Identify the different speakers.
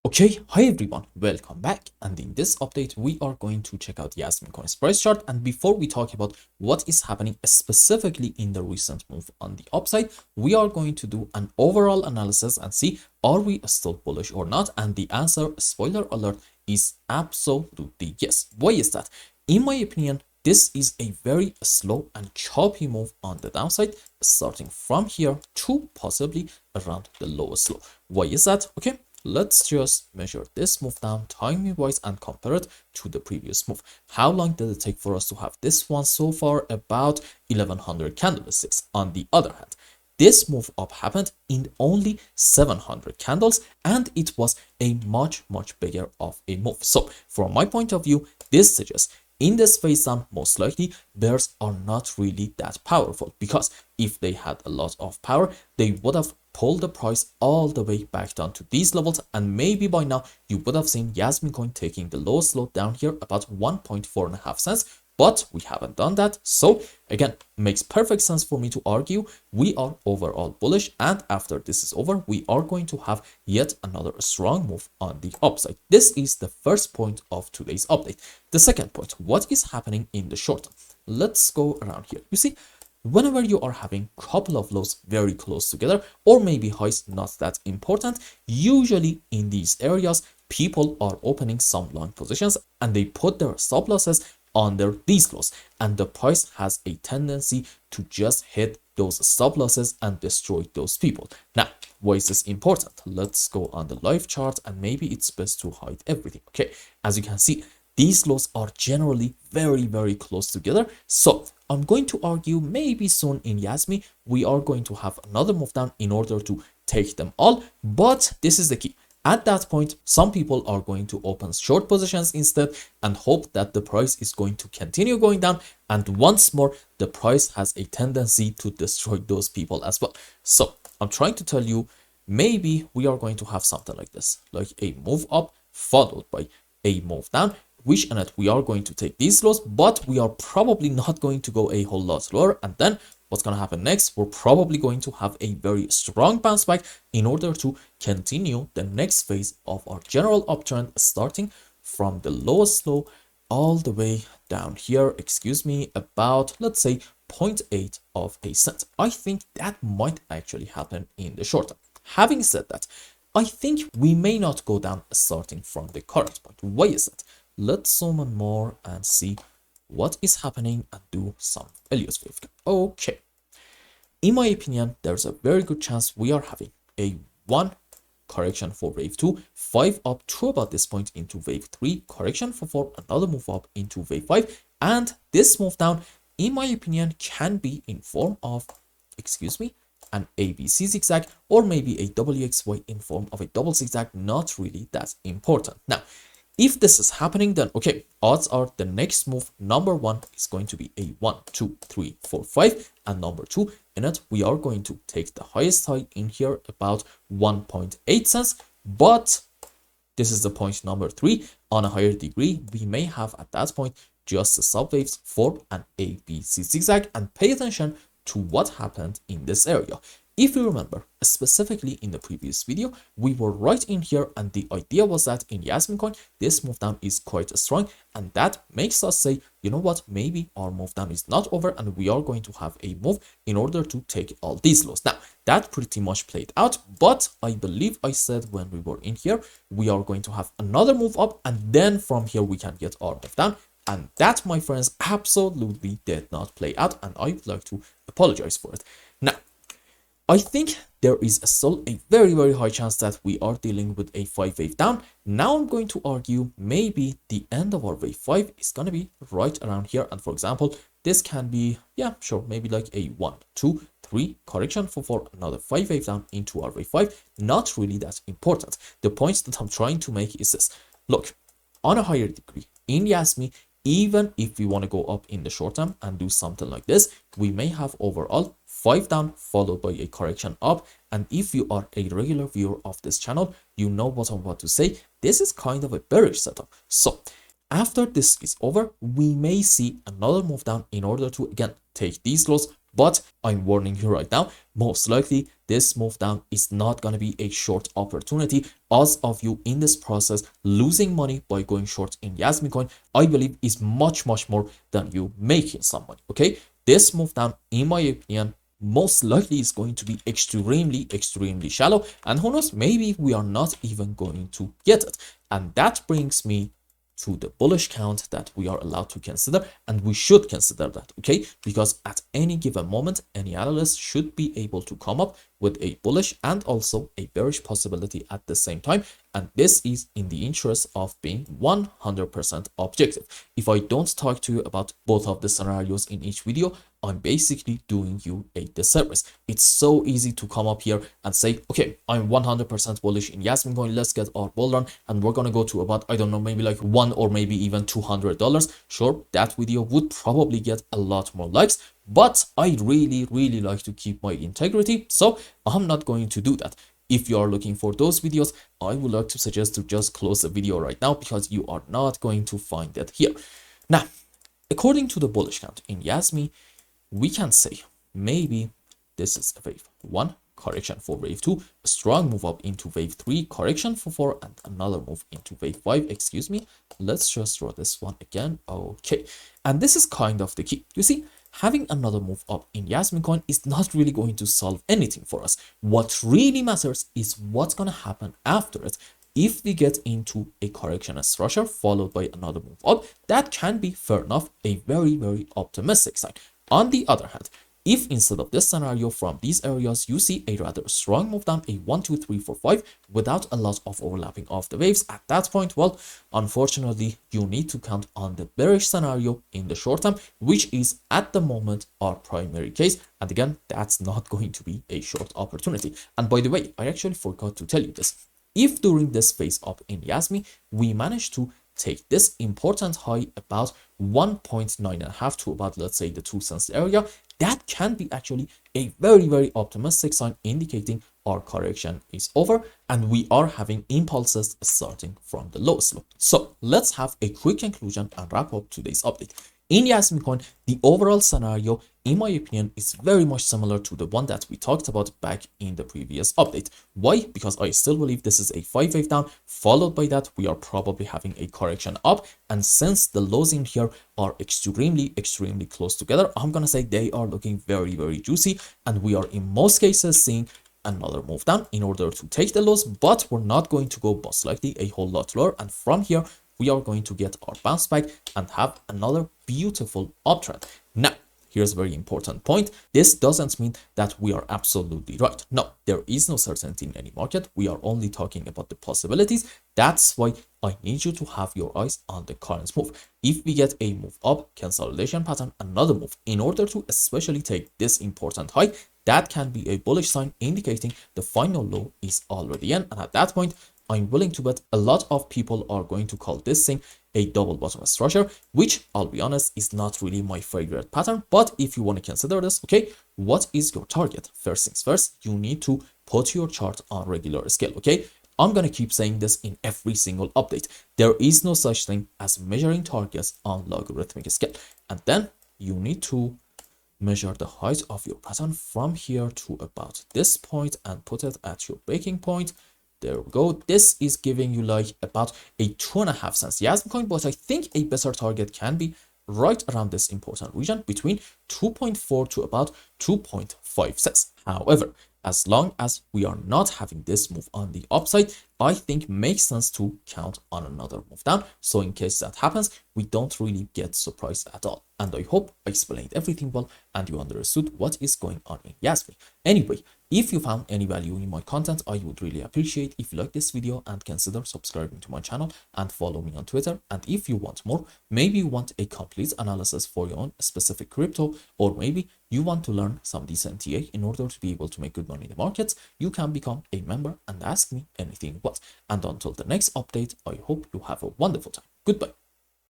Speaker 1: Okay, hi everyone, welcome back, and in this update we are going to check out JasmyCoin's price chart. And before we talk about what is happening specifically in the recent move on the upside, we are going to do an overall analysis and see are we still bullish or not. And the answer, spoiler alert, is absolutely yes. Why is that? In my opinion, this is a very slow and choppy move on the downside, starting from here to possibly around the lowest low. Why is that? Okay, let's just measure this move down timing wise and compare it to the previous move. How long did it take for us to have this one? So far, about 1100 candlesticks. On the other hand, this move up happened in only 700 candles, and it was a much bigger of a move. So from my point of view, this suggests in this phase down, most likely bears are not really that powerful, because if they had a lot of power, they would have pulled the price all the way back down to these levels, and maybe by now you would have seen JasmyCoin taking the lowest low down here about 1.45 cents. But we haven't done that. So again, makes perfect sense for me to argue we are overall bullish, and after this is over, we are going to have yet another strong move on the upside. This is the first point of today's update. The second point, what is happening in the short term? Let's go around here. You see, whenever you are having a couple of lows very close together, or maybe highs not that important, usually in these areas people are opening some long positions and they put their stop losses under these lows, and the price has a tendency to just hit those stop losses and destroy those people. Now, why is this important? Let's go on the live chart, and maybe it's best to hide everything. Okay, as you can see, these lows are generally very close together. So I'm going to argue maybe soon in Jasmy we are going to have another move down in order to take them all. But this is the key. At that point, some people are going to open short positions instead and hope that the price is going to continue going down. And once more, the price has a tendency to destroy those people as well. So I'm trying to tell you, maybe we are going to have something like this, like a move up followed by a move down, which in it we are going to take these lows, but we are probably not going to go a whole lot lower. And then what's going to happen next? We're probably going to have a very strong bounce back in order to continue the next phase of our general uptrend, starting from the lowest low all the way down here, about, let's say, 0.8 of a cent. I think that might actually happen in the short term. Having said that, I think we may not go down starting from the current point. Why is that? Let's zoom in more and see what is happening and do some Elliott wave. Okay, in my opinion, there's a very good chance we are having a 1 correction for wave 2, 5 up to about this point into wave 3, correction for 4, another move up into wave 5, and this move down, in my opinion, can be in form of, an ABC zigzag, or maybe a WXY in form of a double zigzag. Not really that important. Now, if this is happening, then okay, odds are the next move, number 1, is going to be a 1, 2, 3, 4, 5, and number 2, in it, we are going to take the highest high in here, about 1.8 cents. But this is the point number 3. On a higher degree, we may have at that point just the subwaves for an ABC zigzag, and pay attention to what happened in this area. If you remember, specifically in the previous video, we were right in here, and the idea was that in JasmyCoin, this move down is quite strong, and that makes us say, you know what, maybe our move down is not over, and we are going to have a move in order to take all these lows. Now, that pretty much played out, but I believe I said when we were in here, we are going to have another move up, and then from here we can get our move down. And that, my friends, absolutely did not play out, and I would like to apologize for it. Now, I think there is still a very high chance that we are dealing with a 5 wave down. Now I'm going to argue maybe the end of our wave 5 is going to be right around here. And for example, this can be, yeah, sure, maybe like a 1, 2, 3 correction for 4, another 5 wave down into our wave 5. Not really that important. The point that I'm trying to make is this. Look, on a higher degree, in Jasmy, even if we want to go up in the short term and do something like this, we may have overall 5 down followed by a correction up. And if you are a regular viewer of this channel, you know what I'm about to say. This is kind of a bearish setup. So after this is over, we may see another move down in order to again take these lows, But I'm warning you right now, most likely this move down is not going to be a short opportunity. As of you in this process losing money by going short in JasmyCoin, I believe is much more than you making some money. Okay, this move down, in my opinion, most likely is going to be extremely shallow, and who knows, maybe we are not even going to get it. And that brings me to the bullish count that we are allowed to consider, and we should consider that, okay? Because at any given moment, any analyst should be able to come up with a bullish and also a bearish possibility at the same time, and this is in the interest of being 100% objective. If I don't talk to you about both of the scenarios in each video, I'm basically doing you a disservice. It's so easy to come up here and say, okay, I'm 100% bullish in JasmyCoin, let's get our bull run, and we're gonna go to about, I don't know, maybe like $1 or maybe even $200. Sure, that video would probably get a lot more likes, but I really like to keep my integrity, so I'm not going to do that. If you are looking for those videos, I would like to suggest to just close the video right now, because you are not going to find it here. Now, according to the bullish count in Jasmy, we can say maybe this is a wave 1, correction for wave 2, a strong move up into wave 3, correction for 4, and another move into wave 5. Excuse me, let's just draw this one again. Okay, and this is kind of the key. You see, having another move up in JasmyCoin is not really going to solve anything for us. What really matters is what's going to happen after it. If we get into a correction structure followed by another move up, that can be, fair enough, a very optimistic sign. On the other hand, if instead of this scenario from these areas you see a rather strong move down, a 1 2 3 4 5 without a lot of overlapping of the waves, at that point, well, unfortunately you need to count on the bearish scenario in the short term, which is at the moment our primary case. And again, that's not going to be a short opportunity. And by the way, I actually forgot to tell you this. If during this phase up in Jasmy we manage to take this important high about 1.9.5 to about, let's say, the 2 cents area, that can be actually a very optimistic sign indicating our correction is over and we are having impulses starting from the lowest low. So let's have a quick conclusion and wrap up today's update. In JasmyCoin, the overall scenario, in my opinion, is very much similar to the one that we talked about back in the previous update. Why? Because I still believe this is a 5-wave down, followed by that we are probably having a correction up, and since the lows in here are extremely close together, I'm gonna say they are looking very juicy, and we are in most cases seeing another move down in order to take the lows, but we're not going to go most likely a whole lot lower, and from here we are going to get our bounce back and have another beautiful uptrend. Now, here's a very important point. This doesn't mean that we are absolutely right. No, there is no certainty in any market. We are only talking about the possibilities. That's why I need you to have your eyes on the current move. If we get a move up, consolidation pattern, another move, in order to especially take this important high, that can be a bullish sign indicating the final low is already in, and at that point, I'm willing to bet a lot of people are going to call this thing a double bottom structure, which I'll be honest is not really my favorite pattern. But if you want to consider this, okay, what is your target? First things first, you need to put your chart on regular scale, okay? I'm going to keep saying this in every single update. There is no such thing as measuring targets on logarithmic scale. And then you need to measure the height of your pattern from here to about this point and put it at your breaking point. There we go. This is giving you like about a 2.5 cents JasmyCoin, but I think a better target can be right around this important region between 2.4 to about 2.5 cents. However, as long as we are not having this move on the upside, I think makes sense to count on another move down. So in case that happens, we don't really get surprised at all. And I hope I explained everything well and you understood what is going on in Jasmy. Anyway, if you found any value in my content, I would really appreciate if you like this video and consider subscribing to my channel and follow me on Twitter. And if you want more, maybe you want a complete analysis for your own specific crypto, or maybe you want to learn some decent TA in order to be able to make good money in the markets, you can become a member and ask me anything you want. And until the next update, I hope you have a wonderful time. Goodbye.